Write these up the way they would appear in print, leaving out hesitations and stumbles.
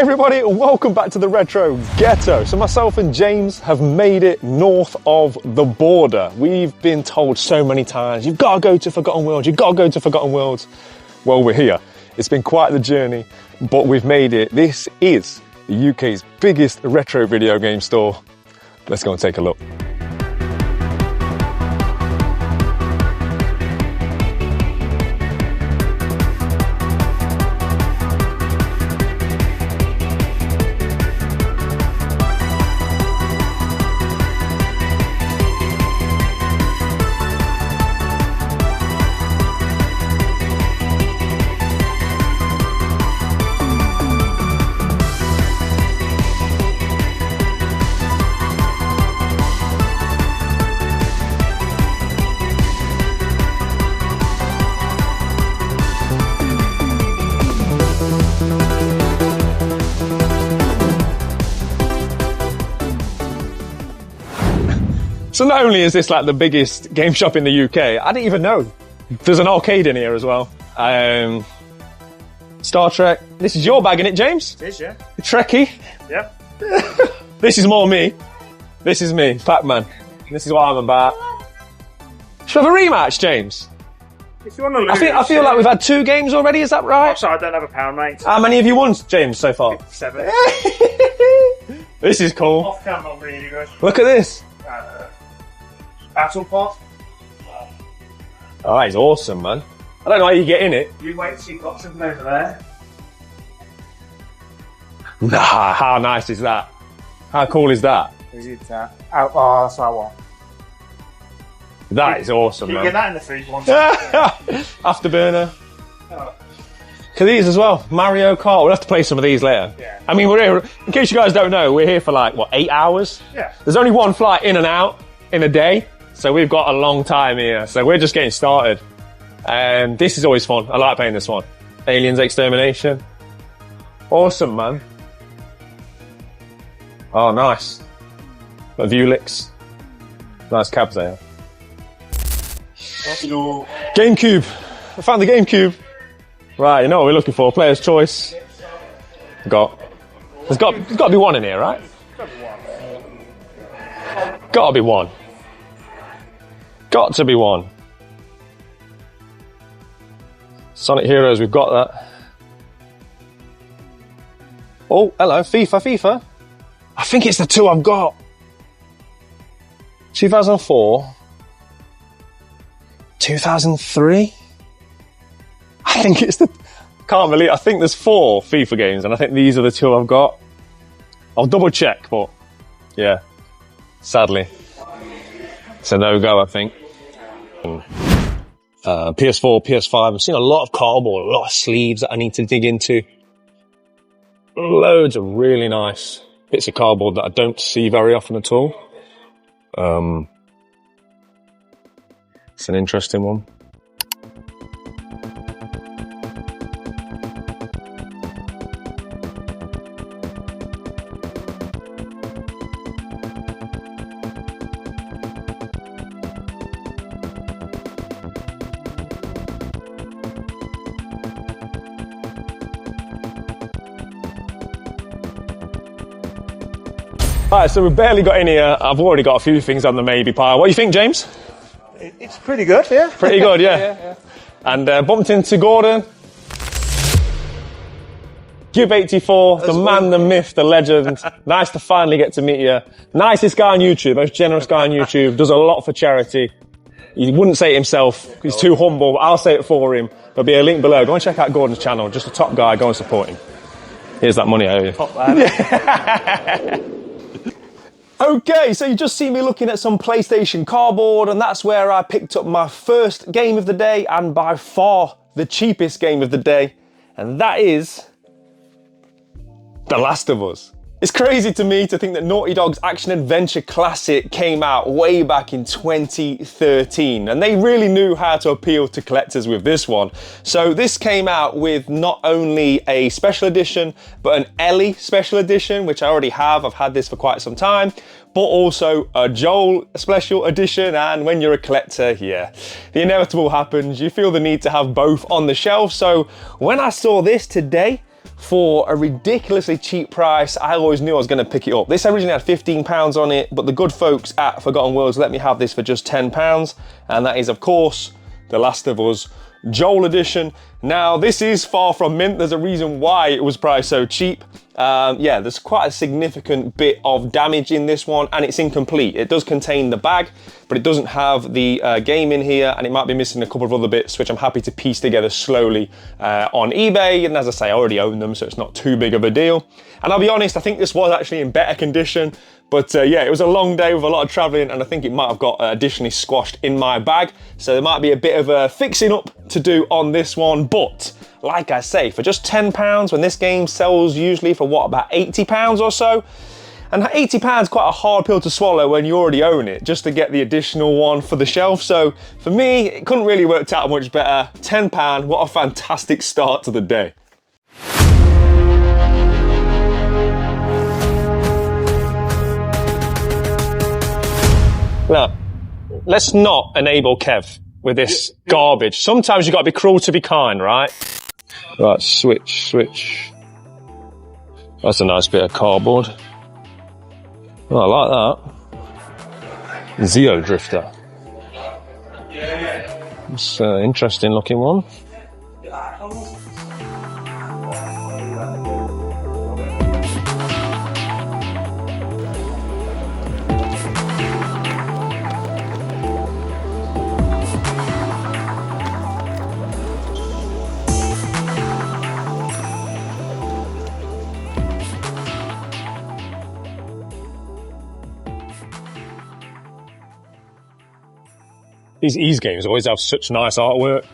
everybody, welcome back to the Retro Ghetto. So myself and James have made it north of the border. We've been told so many times, you've got to go to Forgotten Worlds, you've got to go to Forgotten Worlds. Well, we're here. It's been quite the journey, but we've made it. This is the UK's biggest retro video game store. Let's go and take a look. So not only is this like the biggest game shop in the UK, I didn't even know there's an arcade in here as well. Star Trek. This is your bag, isn't it, James? It is, yeah. Trekkie. Yep. This is more me. This is me, Pac-Man. This is what I'm about. Should we have a rematch, James? If you want to lose, I feel like we've had 2 games already, is that right? So I don't have a pound, mate. How many have you won, James, so far? 7. This is cool. Off camera, really good. Look at this. Battle pot. Oh, that is awesome, man. I don't know how you get in it. You wait till you've got something over there. Nah, how nice is that? How cool is that? Is it that? Oh, that's what I want. That is awesome, You man. get that in the fridge once. Afterburner. Oh. Look at these as well. Mario Kart. We'll have to play some of these later. Yeah. I mean, we're here, in case you guys don't know, we're here for like, what, 8 hours? Yeah. There's only one flight in and out in a day. So we've got a long time here. So we're just getting started. And this is always fun. I like playing this one. Aliens Extermination. Awesome, man. Oh, nice. Got Vulix. Nice cabs there. GameCube. I found the GameCube. Right, you know what we're looking for. Player's choice. There's got to be one in here, right? Got to be one. Got to be one. Sonic Heroes, we've got that. Oh, hello, FIFA. I think it's the 2 I've got. 2004. 2003. I think it's the... Can't believe... I think there's 4 FIFA games, and I think these are the 2 I've got. I'll double check, but... Yeah. Sadly. It's a no-go, I think. PS4, PS5. I've seen a lot of cardboard, a lot of sleeves that I need to dig into. Loads of really nice bits of cardboard that I don't see very often at all. It's an interesting one. Alright, so we've barely got in here. I've already got a few things on the maybe pile. What do you think, James? It's pretty good, yeah. Pretty good, yeah. And bumped into Gordon. Give84, the man, the myth, the legend. Nice to finally get to meet you. Nicest guy on YouTube, most generous guy on YouTube. Does a lot for charity. He wouldn't say it himself. He's too humble. I'll say it for him. There'll be a link below. Go and check out Gordon's channel. Just a top guy. Go and support him. Here's that money I owe you. Top man. Okay, so you just see me looking at some PlayStation cardboard, and that's where I picked up my first game of the day, and by far the cheapest game of the day, and that is The Last of Us. It's crazy to me to think that Naughty Dog's action-adventure classic came out way back in 2013, and they really knew how to appeal to collectors with this one. So this came out with not only a special edition, but an Ellie special edition, which I already have. I've had this for quite some time, but also a Joel special edition, and when you're a collector, yeah, the inevitable happens. You feel the need to have both on the shelf. So when I saw this today, for a ridiculously cheap price. I always knew I was going to pick it up. This originally had £15 on it, but the good folks at Forgotten Worlds let me have this for just £10, and that is, of course, The Last of Us Joel Edition. Now, this is far from mint. There's a reason why it was priced so cheap. Yeah, there's quite a significant bit of damage in this one, and it's incomplete. It does contain the bag, but it doesn't have the game in here, and it might be missing a couple of other bits, which I'm happy to piece together slowly on eBay. And as I say, I already own them, so it's not too big of a deal. And I'll be honest, I think this was actually in better condition. But yeah, it was a long day with a lot of traveling, and I think it might have got additionally squashed in my bag. So there might be a bit of a fixing up to do on this one. But like I say, for just £10, when this game sells usually for what, about £80 or so? And £80 is quite a hard pill to swallow when you already own it, just to get the additional one for the shelf. So for me, it couldn't really worked out much better. £10, what a fantastic start to the day. Now, let's not enable Kev with this garbage. Sometimes you've got to be cruel to be kind, right? Right, switch. That's a nice bit of cardboard. Oh, I like that. Zeo Drifter. It's an interesting looking one. These Ease games always have such nice artwork.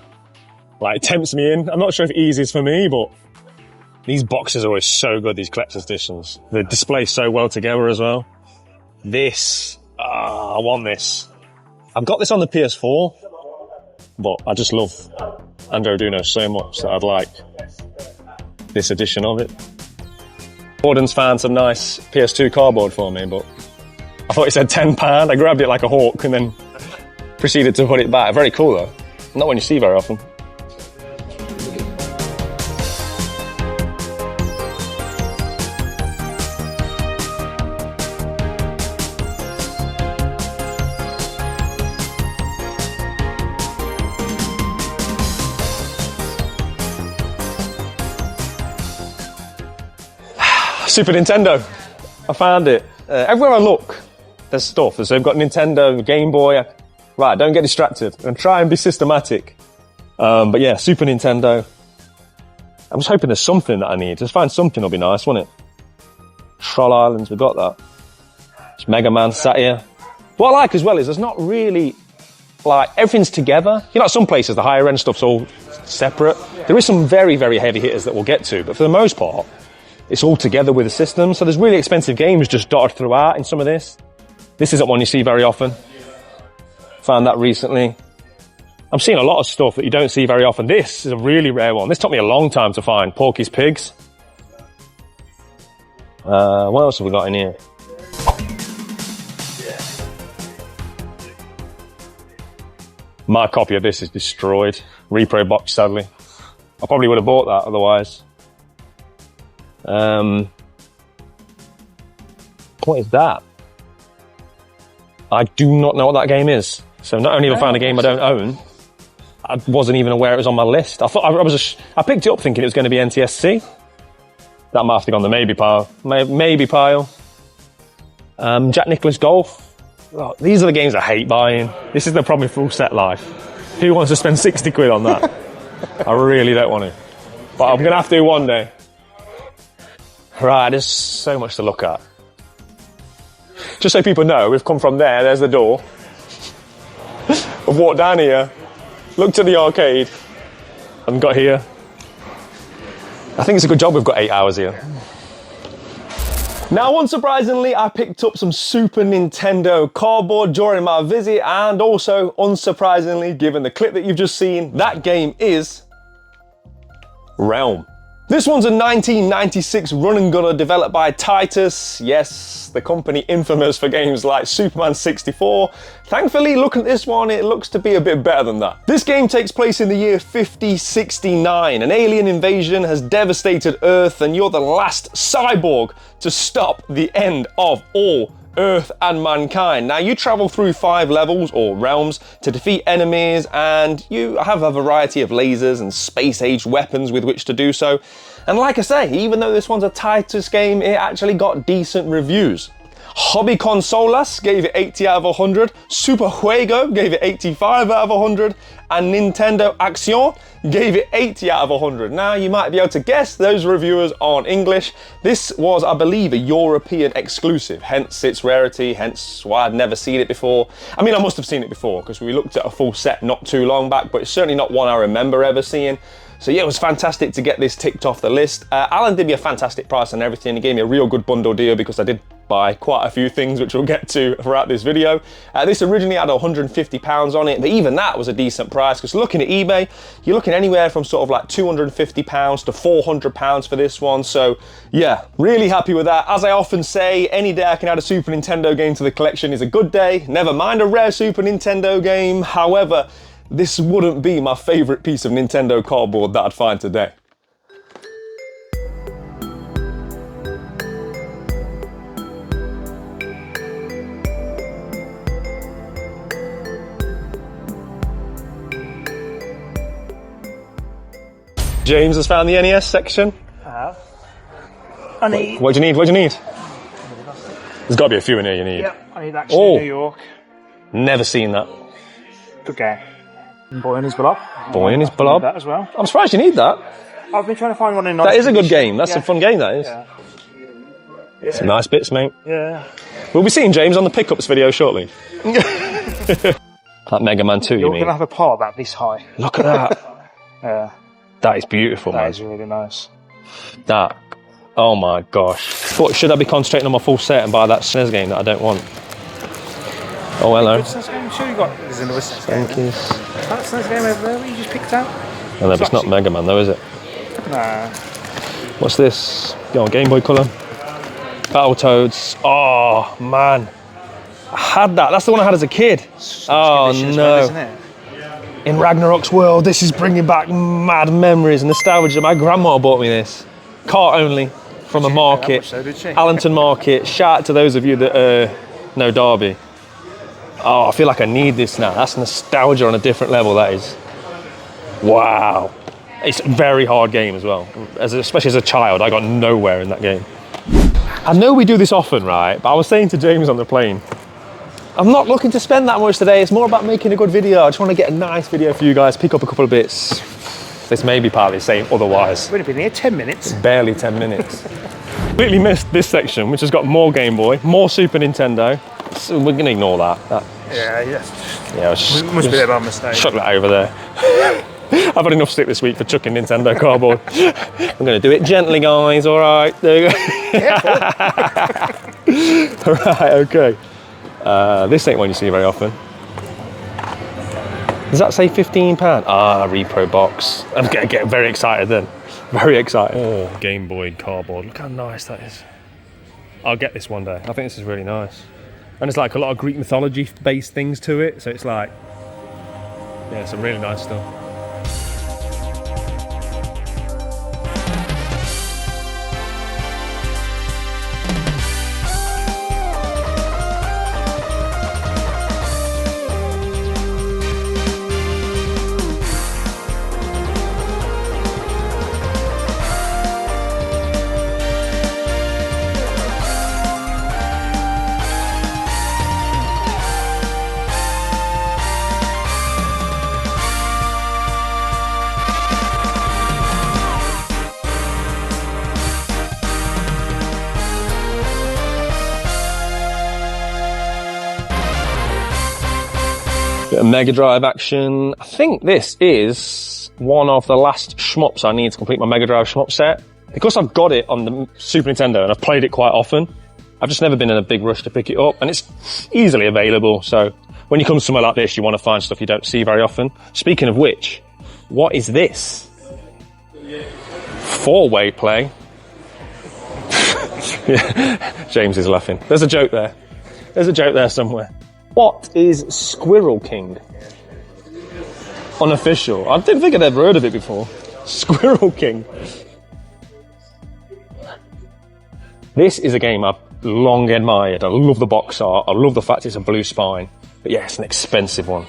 Like, it tempts me in. I'm not sure if Ease is for me, but these boxes are always so good, these collector's editions. They display so well together as well. This, I want this. I've got this on the PS4, but I just love Andrew Duno so much that I'd like this edition of it. Gordon's found some nice PS2 cardboard for me, but I thought it said £10. I grabbed it like a hawk and then proceeded to put it back. Very cool though. Not one you see very often. Super Nintendo. I found it. Everywhere I look, there's stuff. So they've got Nintendo, Game Boy. Right, don't get distracted and try and be systematic. But yeah, Super Nintendo. I'm just hoping there's something that I need. Just find something will be nice, won't it? Troll Islands, we've got that. It's Mega Man sat here. What I like as well is there's not really, like, everything's together. You know, at some places the higher end stuff's all separate. There is some very, very heavy hitters that we'll get to, but for the most part, it's all together with the system. So there's really expensive games just dotted throughout in some of this. This isn't one you see very often. Found that recently. I'm seeing a lot of stuff that you don't see very often. This is a really rare one. This took me a long time to find. Porky's Pigs. What else have we got in here? My copy of this is destroyed. Repro box, sadly. I probably would have bought that otherwise. What is that? I do not know what that game is. So not only have I found a game I don't own, I wasn't even aware it was on my list. I thought I picked it up thinking it was going to be NTSC. That might have to go on the maybe pile. Maybe pile. Jack Nicklaus Golf. Oh, these are the games I hate buying. This is the problem with full set life. Who wants to spend 60 quid on that? I really don't want to. But I'm going to have to one day. Right, there's so much to look at. Just so people know, we've come from there, there's the door. I've walked down here, looked at the arcade, and got here. I think it's a good job we've got 8 hours here. Now, unsurprisingly, I picked up some Super Nintendo cardboard during my visit, and also, unsurprisingly, given the clip that you've just seen, that game is Realm. This one's a 1996 run and gunner developed by Titus. Yes, the company infamous for games like Superman 64. Thankfully, looking at this one, it looks to be a bit better than that. This game takes place in the year 5069. An alien invasion has devastated Earth and you're the last cyborg to stop the end of all Earth and mankind. Now you travel through 5 levels or realms to defeat enemies, and you have a variety of lasers and space-age weapons with which to do so. And like I say, even though this one's a Titus game, it actually got decent reviews. Hobby Consolas gave it 80 out of 100, Super Juego gave it 85 out of 100, and Nintendo Action gave it 80 out of 100. Now you might be able to guess those reviewers aren't English. This was, I believe, a European exclusive, hence its rarity, hence why I'd never seen it before. I mean, I must have seen it before because we looked at a full set not too long back, but it's certainly not one I remember ever seeing. So yeah, it was fantastic to get this ticked off the list. Alan did me a fantastic price and everything. He gave me a real good bundle deal because I did buy quite a few things, which we'll get to throughout this video. This originally had £150 on it, but even that was a decent price because looking at eBay, you're looking anywhere from sort of like £250 to £400 for this one. So yeah, really happy with that. As I often say, any day I can add a Super Nintendo game to the collection is a good day. Never mind a rare Super Nintendo game. However, this wouldn't be my favourite piece of Nintendo cardboard that I'd find today. James has found the NES section. I have. I need... What do you need? What do you need? There's got to be a few in here you need. Yep, I need Action in New York. Never seen that. Good game. Boy and His Blob. Boy and His Blob. That as well. I'm surprised you need that. I've been trying to find one in That is a good game. That's a fun game, that is. Yeah. Some nice bits, mate. Yeah. We'll be seeing James on the pickups video shortly. That Mega Man 2, you You're mean? going to have a part about this high. Look at that. Yeah. That is beautiful, man. That is really nice. That. Oh my gosh. What, should I be concentrating on my full set and buy that SNES game that I don't want? Oh, hello. Good SNES game? I'm sure you got... There's another SNES game. Thank you. That SNES game over there that you just picked out? No, it's not Mega Man though, is it? Nah. What's this? Go on, Game Boy Color. Battletoads. Oh, man. I had that. That's the one I had as a kid. Oh, no. Well, isn't it? In Ragnarok's world, this is bringing back mad memories and nostalgia. My grandma bought me this. Cart only, from a market. So did she? Allington Market. Shout out to those of you that know Derby. Oh, I feel like I need this now. That's nostalgia on a different level, that is. Wow. It's a very hard game as well. Especially as a child, I got nowhere in that game. I know we do this often, right? But I was saying to James on the plane, I'm not looking to spend that much today. It's more about making a good video. I just want to get a nice video for you guys, pick up a couple of bits. This may be partly saying otherwise. We've only been here 10 minutes. Barely 10 minutes. Completely missed this section, which has got more Game Boy, more Super Nintendo. So we're going to ignore that. Yeah, must be a mistake. Chuck that over there. I've had enough stick this week for chucking Nintendo cardboard. I'm going to do it gently, guys. All right. There you go. Right, okay. This ain't one you see very often. Does that say £15? Ah, repro box. I'm going to get very excited then. Very excited. Oh, Game Boy cardboard. Look how nice that is. I'll get this one day. I think this is really nice. And it's like a lot of Greek mythology based things to it. So it's like, yeah, some really nice stuff. Bit of Mega Drive action. I think this is one of the last shmups I need to complete my Mega Drive shmup set. Because I've got it on the Super Nintendo and I've played it quite often, I've just never been in a big rush to pick it up, and it's easily available. So when you come somewhere like this, you want to find stuff you don't see very often. Speaking of which, what is this? Four-way play. Yeah, James is laughing. There's a joke there. There's a joke there somewhere. What is Squirrel King? Unofficial. I didn't think I'd ever heard of it before. Squirrel King. This is a game I've long admired. I love the box art. I love the fact it's a blue spine. But yeah, it's an expensive one.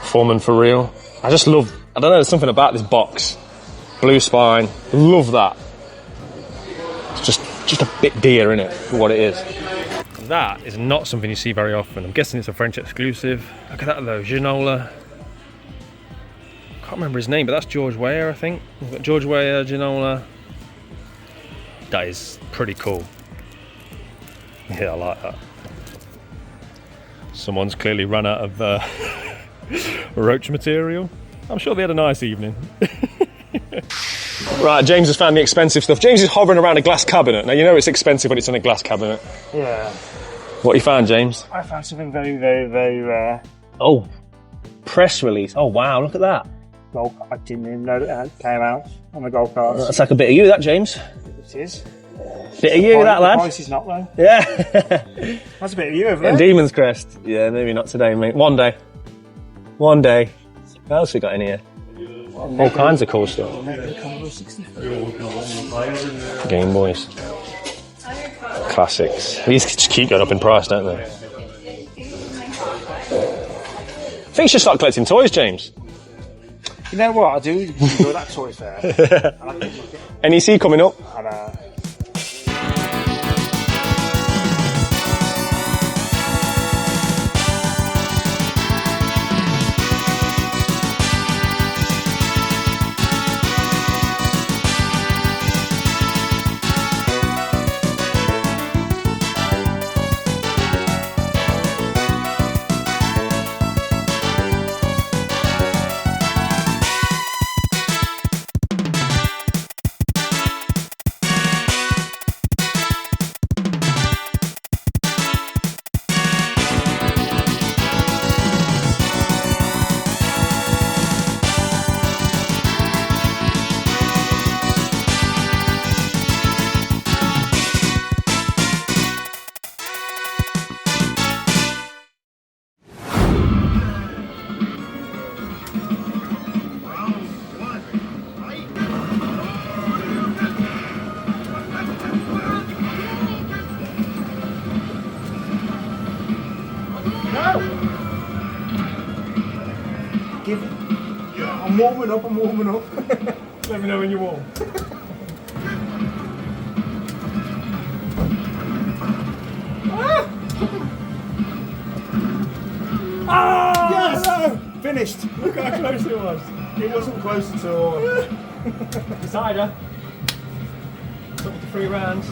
Foreman for real. I just love, I don't know, there's something about this box. Blue spine. Love that. It's just a bit dear, innit, for what it is. That is not something you see very often. I'm guessing it's a French exclusive. Look at that though, Ginola. Can't remember his name, but that's George Weah, I think. We've got George Weah, Ginola. That is pretty cool. Yeah, I like that. Someone's clearly run out of roach material. I'm sure they had a nice evening. Right, James has found the expensive stuff. James is hovering around a glass cabinet. Now, you know it's expensive when it's in a glass cabinet. Yeah. What you found, James? I found something very, very, very rare. Oh, press release. Oh, wow, look at that. Well, I didn't even know that came out on the gold cards. That's like a bit of you, that, James. It is. Bit of you, that lad. The price is not though. Yeah. That's a bit of you over there. Demon's Crest. Yeah, maybe not today, mate. One day. One day. What else we got in here? All kinds of cool stuff. Game Boys. Classics. These just keep going up in price, don't they? I think you should start collecting toys, James. You know what? I do enjoy that toy fair. NEC coming up. And, I'm warming up. Let me know when you're warm. Yes! No. Finished. Look how close it was. It wasn't close at all. Decider. It's up to 3 rounds.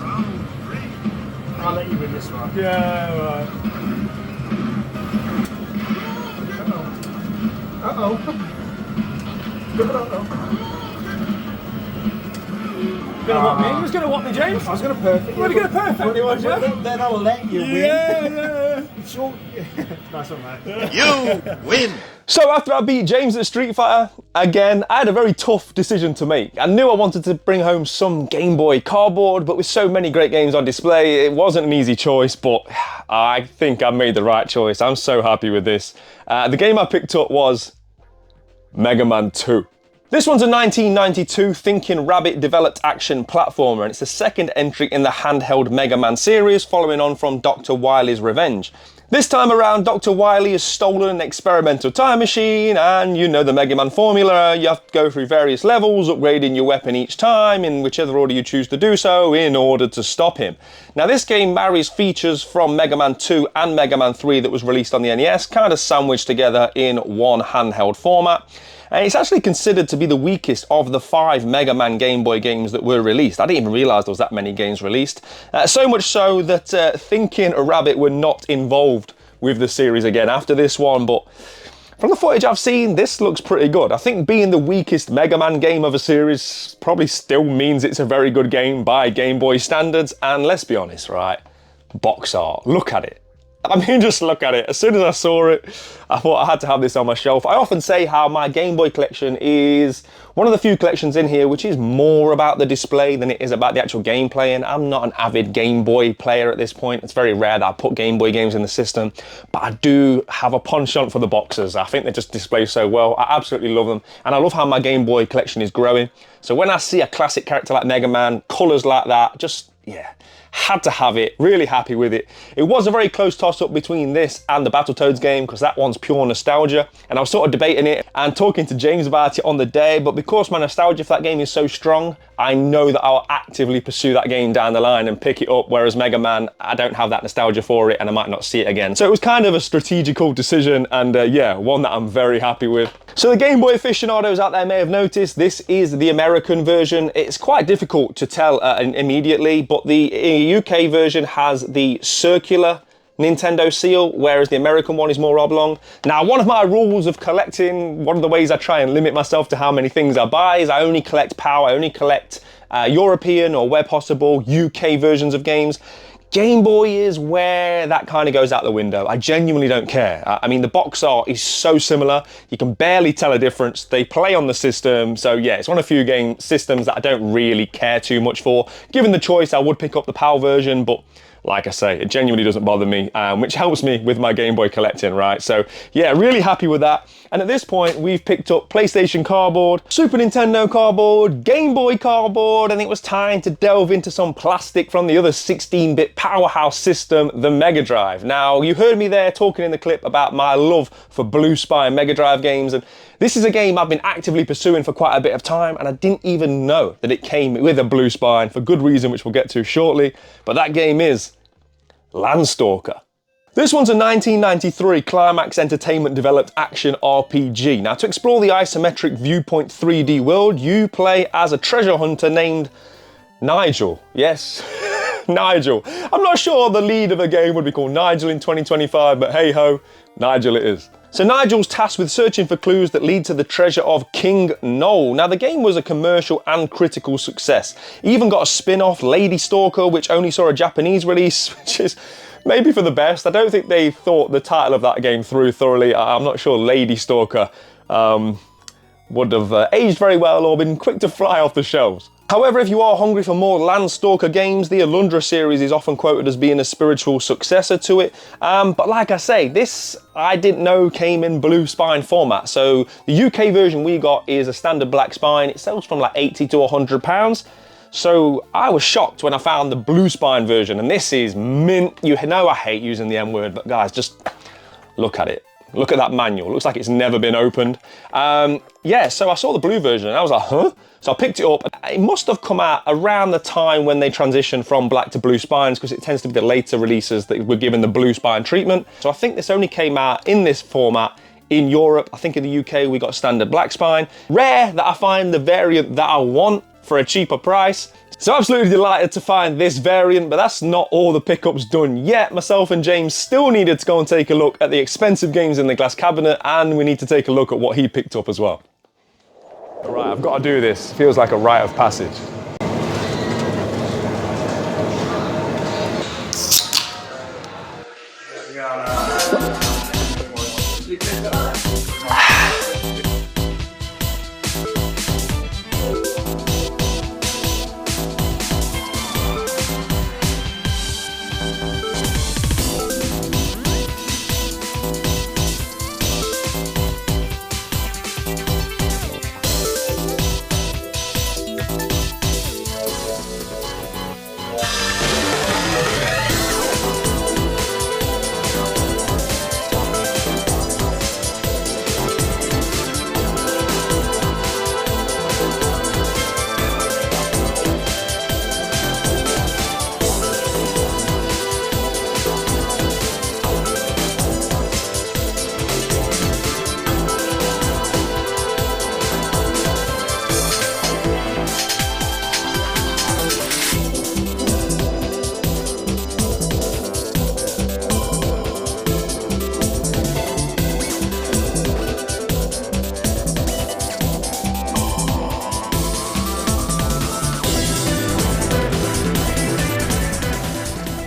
I'll let you win this one. Yeah, right. Uh-oh. Gonna want me? Who's gonna want me, James? I was going to perfect. What are you gonna perfect me, was you? Then I'll let you win. Yeah. It's your... Nice one, mate. You win! So after I beat James at Street Fighter, again, I had a very tough decision to make. I knew I wanted to bring home some Game Boy cardboard, but with so many great games on display, it wasn't an easy choice, but I think I made the right choice. I'm so happy with this. The game I picked up was Mega Man 2. This one's a 1992 Thinking Rabbit developed action platformer, and it's the second entry in the handheld Mega Man series, following on from Dr. Wily's Revenge. This time around, Dr. Wily has stolen an experimental time machine, and you know the Mega Man formula. You have to go through various levels, upgrading your weapon each time, in whichever order you choose to do so, in order to stop him. Now, this game marries features from Mega Man 2 and Mega Man 3 that was released on the NES, kind of sandwiched together in one handheld format. And it's actually considered to be the weakest of the 5 Mega Man Game Boy games that were released. I didn't even realise there was that many games released. So much so that Thinking Rabbit were not involved with the series again after this one, but from the footage I've seen, this looks pretty good. I think being the weakest Mega Man game of a series probably still means it's a very good game by Game Boy standards, and let's be honest, right? Box art, look at it. I mean, just look at it. As soon as I saw it, I thought I had to have this on my shelf. I often say how my Game Boy collection is one of the few collections in here which is more about the display than it is about the actual gameplay, and I'm not an avid Game Boy player at this point. It's very rare that I put Game Boy games in the system, but I do have a penchant for the boxes. I think they just display so well. I absolutely love them, and I love how my Game Boy collection is growing. So when I see a classic character like Mega Man, colours like that, just, yeah, had to have it. Really happy with it. It was a very close toss-up between this and the Battletoads game, because that one's pure nostalgia, and I was sort of debating it and talking to James about it on the day, but because my nostalgia for that game is so strong, I know that I'll actively pursue that game down the line and pick it up, whereas Mega Man, I don't have that nostalgia for it and I might not see it again. So it was kind of a strategical decision, and yeah, one that I'm very happy with. So the Game Boy aficionados out there may have noticed this is the American version. It's quite difficult to tell immediately, but the UK version has the circular Nintendo seal, whereas the American one is more oblong. Now, one of my rules of collecting, one of the ways I try and limit myself to how many things I buy, is I only collect PAL, I only collect European or where possible UK versions of games. Game Boy is where that kind of goes out the window. I genuinely don't care. I mean, the box art is so similar, you can barely tell a difference. They play on the system, so yeah, it's one of the few game systems that I don't really care too much for. Given the choice, I would pick up the PAL version, but like I say, it genuinely doesn't bother me, which helps me with my Game Boy collecting, right? So yeah, really happy with that. And at this point, we've picked up PlayStation cardboard, Super Nintendo cardboard, Game Boy cardboard, and it was time to delve into some plastic from the other 16-bit powerhouse system, the Mega Drive. Now, you heard me there talking in the clip about my love for Blue Spine Mega Drive games, and this is a game I've been actively pursuing for quite a bit of time, and I didn't even know that it came with a Blue Spine for good reason, which we'll get to shortly. But that game is Landstalker. This one's a 1993 Climax Entertainment developed action RPG. Now, to explore the isometric viewpoint 3D world, you play as a treasure hunter named Nigel. Yes, Nigel. I'm not sure the lead of the game would be called Nigel in 2025, but hey ho, Nigel it is. So Nigel's tasked with searching for clues that lead to the treasure of King Noel. Now, the game was a commercial and critical success. It even got a spin-off, Lady Stalker, which only saw a Japanese release, which is maybe for the best. I don't think they thought the title of that game through thoroughly. I'm not sure Lady Stalker would have aged very well or been quick to fly off the shelves. However, if you are hungry for more Landstalker games, the Alundra series is often quoted as being a spiritual successor to it. But like I say, this I didn't know came in Blue Spine format. So the UK version we got is a standard black spine. It sells from like 80 to 100 pounds. So I was shocked when I found the Blue Spine version, and this is mint. You know I hate using the M word, but guys, just look at it. Look at that manual. It looks like it's never been opened. Yeah, so I saw the blue version and I was like, huh? So I picked it up. It must have come out around the time when they transitioned from black to blue spines, because it tends to be the later releases that were given the blue spine treatment. So I think this only came out in this format in Europe. I think in the UK we got standard black spine. Rare that I find the variant that I want for a cheaper price. So absolutely delighted to find this variant, but that's not all the pickups done yet. Myself and James still needed to go and take a look at the expensive games in the glass cabinet, and we need to take a look at what he picked up as well. All right, I've got to do this. Feels like a rite of passage.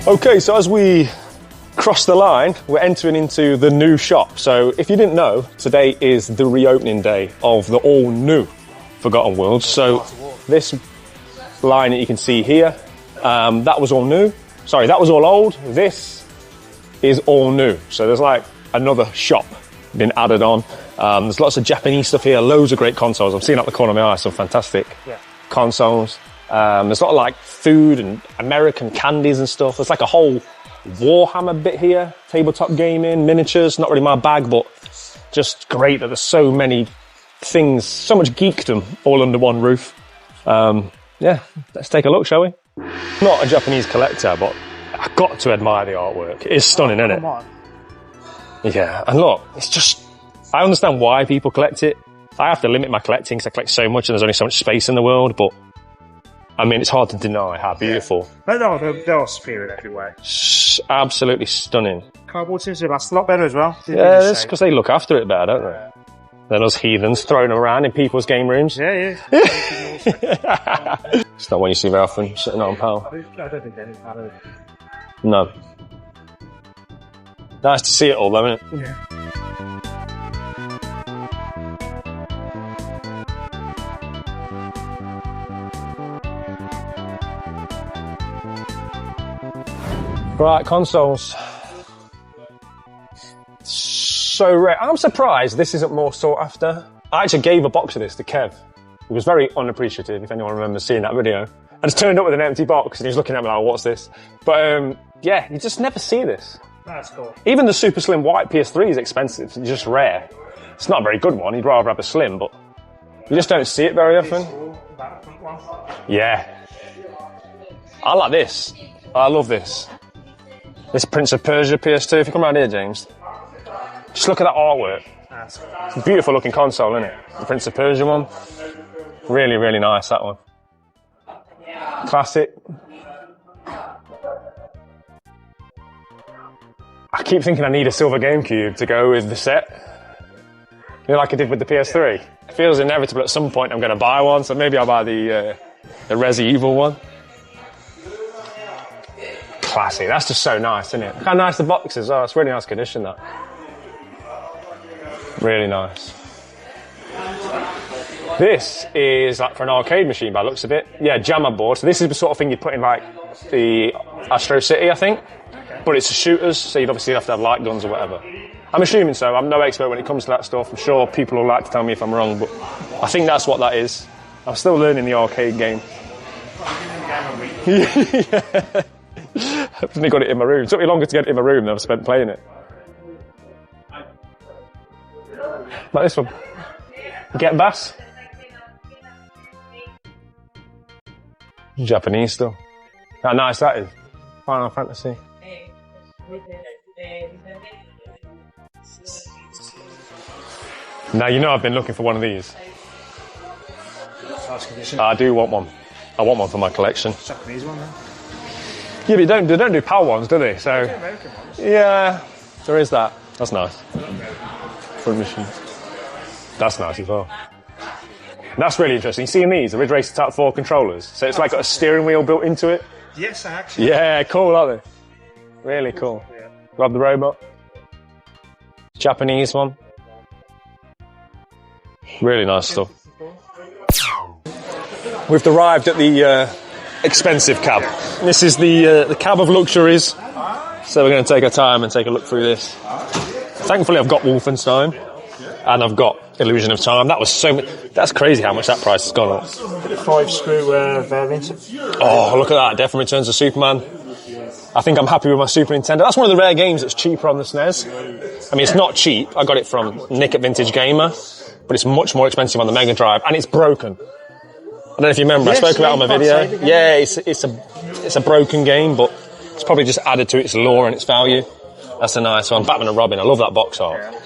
Okay, so as we Cross the line, we're entering into the new shop. So if you didn't know, today is the reopening day of the all new Forgotten Worlds. So this line that you can see here, that was all new. Sorry, that was all old. This is all new. So there's like another shop been added on. There's lots of Japanese stuff here, loads of great consoles. I'm seeing out the corner of my eye some fantastic consoles. There's a lot of like food and American candies and stuff. There's like a whole Warhammer bit here, tabletop gaming, miniatures, not really my bag, but just great that there's so many things, so much geekdom all under one roof. Yeah, let's take a look, shall we? Not a Japanese collector, but I've got to admire the artwork. It is stunning, isn't it? Come on. Yeah, and look, it's just, I understand why people collect it. I have to limit my collecting because I collect so much and there's only so much space in the world, but I mean, it's hard to deny how beautiful. But no, they're superior in every way. Absolutely stunning. Cardboard seems to last a lot better as well. Yeah, that's because they look after it better, don't they? Than us heathens throwing them around in people's game rooms. Yeah. It's not one you see very often, sitting on pal. I don't think any kind of... No. Nice to see it all though, isn't it? Yeah. Right, consoles. So rare. I'm surprised this isn't more sought after. I actually gave a box of this to Kev. He was very unappreciative, if anyone remembers seeing that video. I just turned up with an empty box and he was looking at me like, what's this? But yeah, you just never see this. That's cool. Even the super slim white PS3 is expensive. It's just rare. It's not a very good one. You'd rather have a slim, but you just don't see it very often. Yeah. I like this. I love this. This Prince of Persia PS2. If you come around here, James, just look at that artwork. It's a beautiful looking console, isn't it? The Prince of Persia one. Really, really nice, that one. Classic. I keep thinking I need a silver GameCube to go with the set. You know, like I did with the PS3. It feels inevitable at some point I'm going to buy one, so maybe I'll buy the Resi Evil one. Classic. That's just so nice, isn't it? Look how nice the box is. Oh, it's really nice condition, that. Really nice. This is like for an arcade machine by the looks of it. Yeah, jammer board. So this is the sort of thing you'd put in like the Astro City, I think. But it's a shooters, so you'd obviously have to have light guns or whatever. I'm assuming so. I'm no expert when it comes to that stuff. I'm sure people will like to tell me if I'm wrong, but I think that's what that is. I'm still learning the arcade game. Yeah. I've only got it in my room. It took me longer to get it in my room than I've spent playing it. Like this one. Get Bass. Japanese stuff. How nice that is. Final Fantasy. Now, you know I've been looking for one of these. I do want one. I want one for my collection. Japanese one, then. Yeah, but they don't do PAL ones, do they? So, yeah, there is that. That's nice. Front machine. That's nice as well. That's really interesting. You see in these, the Ridge Racer Type 4 controllers? So it's like got a steering wheel built into it? Yes, actually. Yeah, cool, aren't they? Really cool. Yeah. Grab the robot. Japanese one. Really nice stuff. We've arrived at the expensive cab. This is the cab of luxuries. So we're going to take our time and take a look through this. Thankfully, I've got Wolfenstein. And I've got Illusion of Time. That was so much. That's crazy how much that price has gone up. 5-screw variant. Oh, look at that. Death and Returns of Superman. I think I'm happy with my Super Nintendo. That's one of the rare games that's cheaper on the SNES. I mean, it's not cheap. I got it from Nick at Vintage Gamer. But it's much more expensive on the Mega Drive. And it's broken. I don't know if you remember. Yes, I spoke about it on my video. Yeah, it's a broken game, but it's probably just added to its lore and its value. That's a nice one. Batman and Robin. I love that box art. Yeah.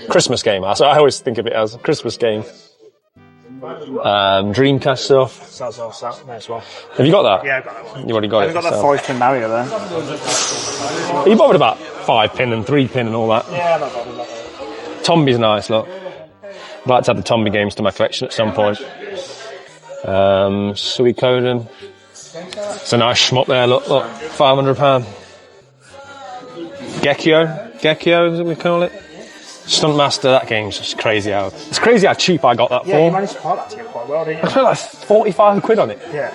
Christmas game. So I always think of it as a Christmas game. Dreamcast stuff. That's also that as well. Have you got that? Yeah, I've got that one. You've already got it. I've got that 5-pin Mario there. Are you bothered about 5-pin and 3-pin and all that? Yeah, I'm not bothered about that. Tombi's nice, look. I'd like to add the Tombi games to my collection at some point. Suikoden. It's a nice schmuck there, look, £500. Ghetto, as we call it. Stuntmaster, that game's just crazy how... It's crazy how cheap I got that Yeah, you for. managed to part that together quite well, didn't you? I spent like 45 quid on it. Yeah.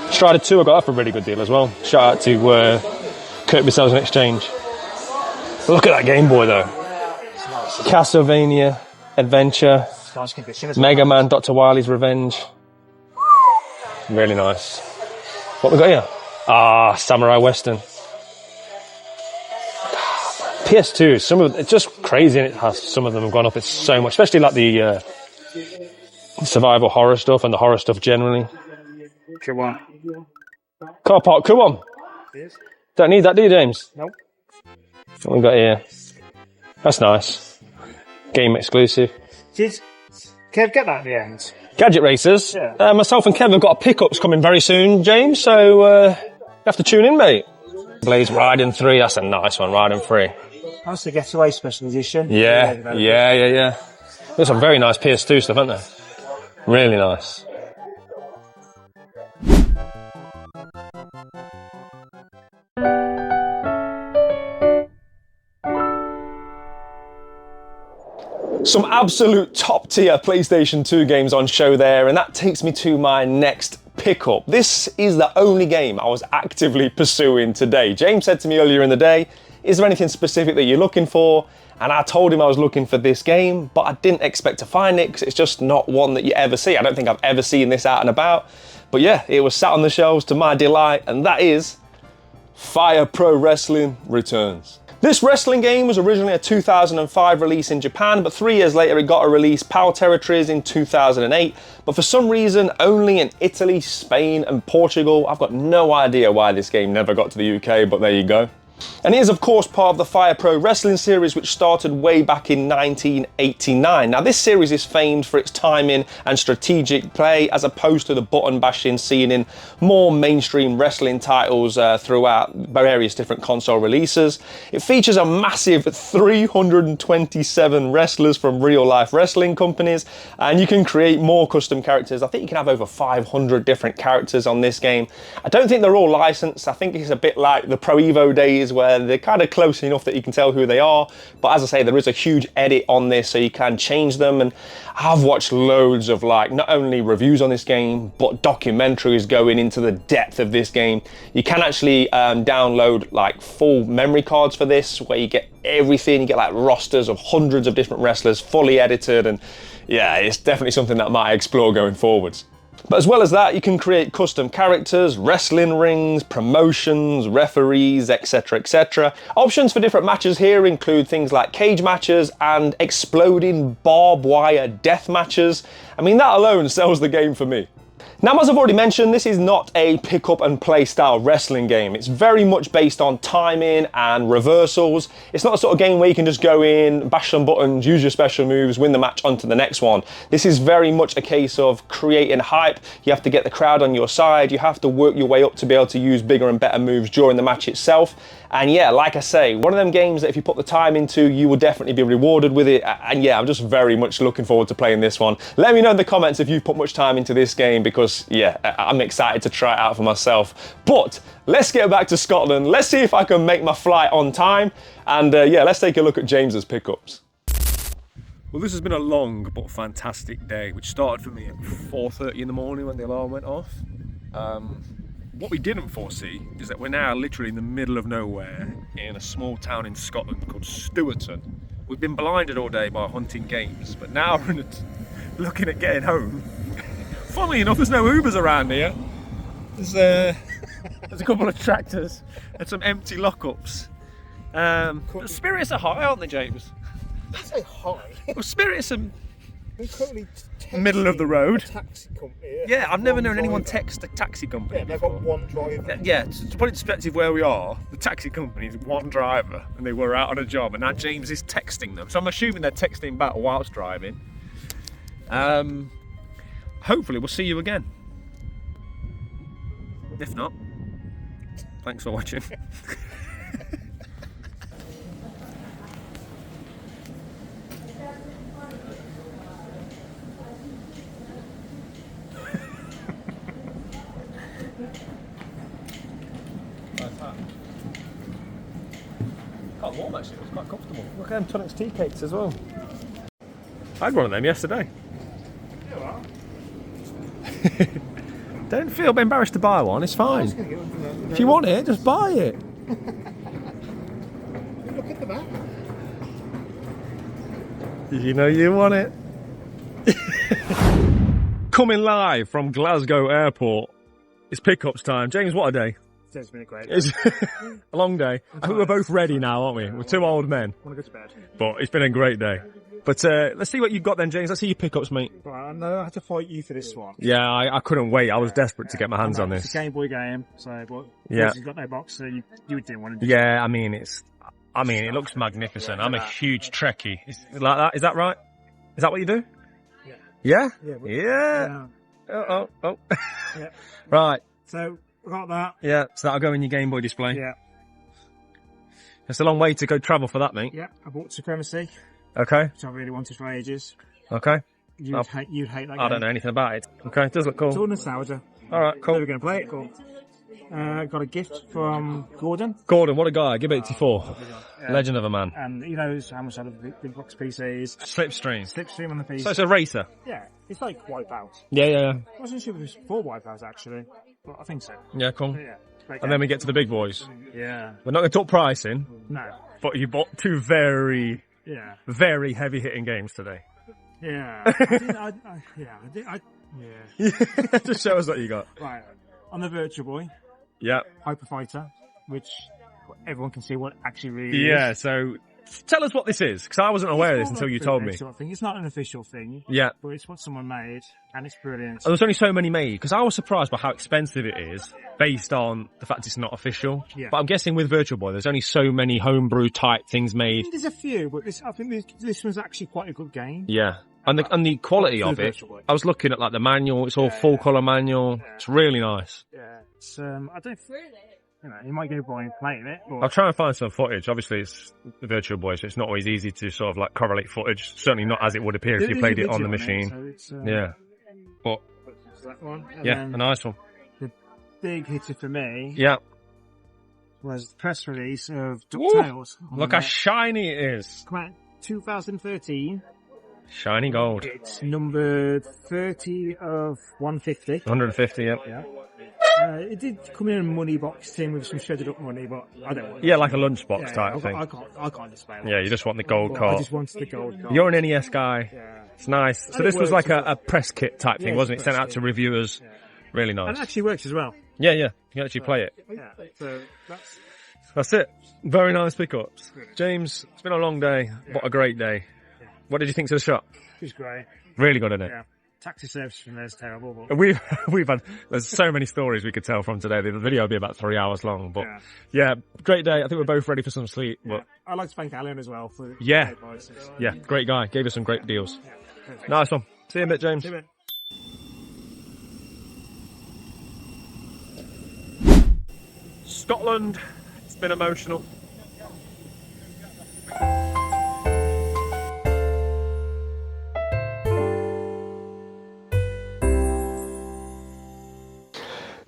Strider 2, I got that for a really good deal as well. Shout out to Kirkby Sales and Exchange. Look at that Game Boy though. Castlevania, Adventure, Nice condition as well. Mega Man, Dr. Wily's Revenge. Really nice. What we got here? Ah, Samurai Western. PS2, some of it's just crazy, and it has some of them have gone up. It's so much, especially like the survival horror stuff and the horror stuff generally. Come on. Car park, come on. Yes. Don't need that, do you, James? Nope. What we got here? That's nice. Game exclusive. Did Kev get that in the end? Gadget Racers. Yeah. Myself and Kev have got pickups coming very soon, James. So you have to tune in, mate. Blaze Raiden 3. That's a nice one. Raiden 3. That's the Getaway Special Edition. Yeah. There's some very nice PS2 stuff, aren't there? Really nice. Some absolute top tier PlayStation 2 games on show there, and that takes me to my next pickup. This is the only game I was actively pursuing today. James said to me earlier in the day, is there anything specific that you're looking for? And I told him I was looking for this game, but I didn't expect to find it because it's just not one that you ever see. I don't think I've ever seen this out and about. But yeah, it was sat on the shelves to my delight, and that is Fire Pro Wrestling Returns. This wrestling game was originally a 2005 release in Japan, but 3 years later it got a release PAL territories in 2008. But for some reason, only in Italy, Spain and Portugal. I've got no idea why this game never got to the UK, but there you go. And it is of course part of the Fire Pro Wrestling series, which started way back in 1989. Now this series is famed for its timing and strategic play, as opposed to the button bashing seen in more mainstream wrestling titles throughout various different console releases. It features a massive 327 wrestlers from real life wrestling companies, and you can create more custom characters. I think you can have over 500 different characters on this game. I don't think they're all licensed. I think it's a bit like the Pro Evo days, where they're kind of close enough that you can tell who they are. But as I say, there is a huge edit on this, so you can change them. And I've watched loads of like not only reviews on this game, but documentaries going into the depth of this game. You can actually download like full memory cards for this, where you get everything. You get like rosters of hundreds of different wrestlers, fully edited. And yeah, it's definitely something that I might explore going forwards. But as well as that, you can create custom characters, wrestling rings, promotions, referees, etc, etc. Options for different matches here include things like cage matches and exploding barbed wire death matches. I mean, that alone sells the game for me. Now, as I've already mentioned, this is not a pick up and play style wrestling game. It's very much based on timing and reversals. It's not a sort of game where you can just go in, bash some buttons, use your special moves, win the match, onto the next one. This is very much a case of creating hype. You have to get the crowd on your side. You have to work your way up to be able to use bigger and better moves during the match itself. And yeah, like I say, one of them games that if you put the time into, you will definitely be rewarded with it. And yeah, I'm just very much looking forward to playing this one. Let me know in the comments if you've put much time into this game, because yeah, I'm excited to try it out for myself. But let's get back to Scotland. Let's see if I can make my flight on time. And yeah, let's take a look at James's pickups. Well, this has been a long but fantastic day, which started for me at 4:30 in the morning when the alarm went off. What we didn't foresee is that we're now literally in the middle of nowhere in a small town in Scotland called Stewarton. We've been blinded all day by hunting games, but now we're looking at getting home. Funnily enough, there's no Ubers around here. There's a couple of tractors and some empty lockups. Spirits are high, aren't they, James? I say hi. Well, Spirits are We're currently middle of the road. A taxi company. Yeah, I've never known anyone text a taxi company. Yeah, they've got one driver. Yeah, to put it in perspective where we are, the taxi company is one driver and they were out on a job, and now James is texting them. So I'm assuming they're texting back whilst driving. Hopefully we'll see you again. If not, thanks for watching. Quite warm actually, it was quite comfortable. Look at them Tonics tea cakes as well. I had one of them yesterday. Don't feel embarrassed to buy one, it's fine. If you want it, just buy it. Look at the back. You know you want it. Coming live from Glasgow Airport. It's pickups time. James, what a day. It's been a great day. It's a long day. I think we're both ready now, aren't we? We're two old men. I want to go to bed. But it's been a great day. But let's see what you've got then, James. Let's see your pickups, mate. Well, I know I had to fight you for this one. Yeah, I couldn't wait. I was desperate to get my hands on this. It's a Game Boy game, so but yeah, you've got no box, so you didn't want to. Yeah, I mean it looks magnificent. I'm a huge Trekkie. Is it like that? Is that right? Is that what you do? Yeah. Yeah. Yeah. Oh. Yeah. Right. So we got that. Yeah. So that'll go in your Game Boy display. Yeah. It's a long way to go travel for that, mate. Yeah. I bought Supremacy. Okay. Which I really wanted for ages. Okay. You'd hate that game. I don't know anything about it. Okay, it does look cool. It's all nostalgia. All right, cool. Never going to play it. Cool. Got a gift from Gordon. Gordon, what a guy. Give 84. Legend of a man. And he knows how much I love big box PCs. Slipstream On the PC. So it's a racer. Yeah, it's like Wipeout. Yeah. I wasn't sure if it was for Wipeout actually, but I think so. Yeah, cool. Yeah. And then we get to the big boys. Yeah. We're not going to talk pricing. No. But you bought two very heavy hitting games today. Yeah. Just show us what you got. Right. On the Virtual Boy. Yeah. Hyper Fighter, which everyone can see what it actually really is. Yeah, so tell us what this is, because I wasn't aware of this until you told me. It's not an official thing. Yeah. But it's what someone made, and it's brilliant. There's only so many made, because I was surprised by how expensive it is, based on the fact it's not official. Yeah. But I'm guessing with Virtual Boy, there's only so many homebrew type things made. There's a few, but I think this one's actually quite a good game. Yeah. And the quality of it, I was looking at like the manual, it's all full colour manual, it's really nice. Yeah. It's, I don't you might go by and playing it. But... I'll try and find some footage. Obviously, it's the Virtual Boy, so it's not always easy to sort of like correlate footage. Certainly not as it would appear if you played it on the machine. Yeah. But, that one. yeah, a nice one. The big hitter for me was the press release of DuckTales. Look how shiny it is. Come out 2013. Shiny gold. It's numbered 30 of 150. 150, yeah. It did come in a money box tin with some shredded up money, but I don't want it. Yeah, like a lunchbox type thing. I can't display that. Yeah, you just want the gold card. I just wanted the gold card. You're an NES guy. Yeah. It's nice. So this was like a press kit type thing, wasn't it? Sent out to reviewers. Yeah. Really nice. And it actually works as well. Yeah. You can actually play it. Yeah. So that's it. Very nice pickups. James, it's been a long day. Yeah. What a great day. Yeah. What did you think to the shop? It was great. Really good, isn't it? Yeah. Taxi service from there is terrible. But... We've had, there's so many stories we could tell from today. The video will be about 3 hours long, but yeah, great day. I think we're both ready for some sleep. Yeah. But I'd like to thank Alan as well for great guy. Gave us some great deals. Yeah, nice one. See you in a bit, James. See you in a bit. Scotland, it's been emotional.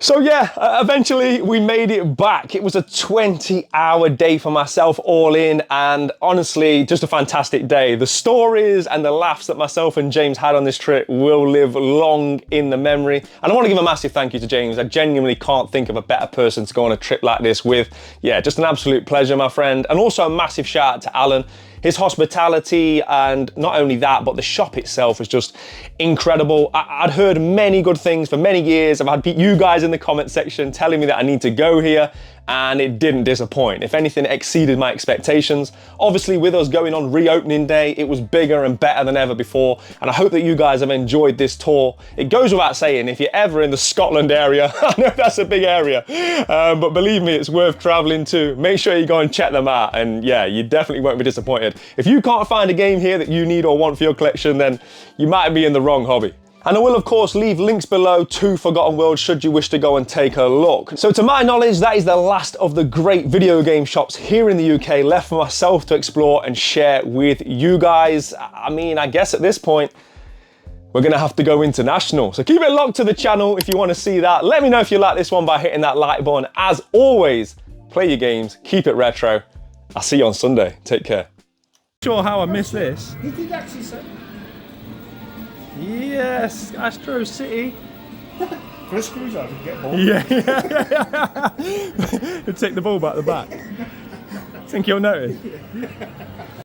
So yeah, eventually we made it back. It was a 20-hour day for myself all in, and honestly, just a fantastic day. The stories and the laughs that myself and James had on this trip will live long in the memory. And I want to give a massive thank you to James. I genuinely can't think of a better person to go on a trip like this with. Yeah, just an absolute pleasure, my friend. And also a massive shout out to Alan. His hospitality, and not only that, but the shop itself was just incredible. I'd heard many good things for many years. I've had you guys in the comment section telling me that I need to go here, and it didn't disappoint. If anything, it exceeded my expectations. Obviously, with us going on reopening day, it was bigger and better than ever before, and I hope that you guys have enjoyed this tour. It goes without saying, if you're ever in the Scotland area, I know that's a big area, but believe me, it's worth traveling to. Make sure you go and check them out, and yeah, you definitely won't be disappointed. If you can't find a game here that you need or want for your collection, then you might be in the wrong hobby. And I will of course leave links below to Forgotten Worlds should you wish to go and take a look. So to my knowledge, that is the last of the great video game shops here in the UK left for myself to explore and share with you guys. I mean, I guess at this point, we're gonna have to go international. So keep it locked to the channel if you wanna see that. Let me know if you like this one by hitting that like button. As always, play your games, keep it retro, I'll see you on Sunday. Take care. Sure how I missed this. He did actually say. Yes, Astro City. Chris Cruz, I could get more. Yeah. He'll take the ball back the back. Think you'll notice?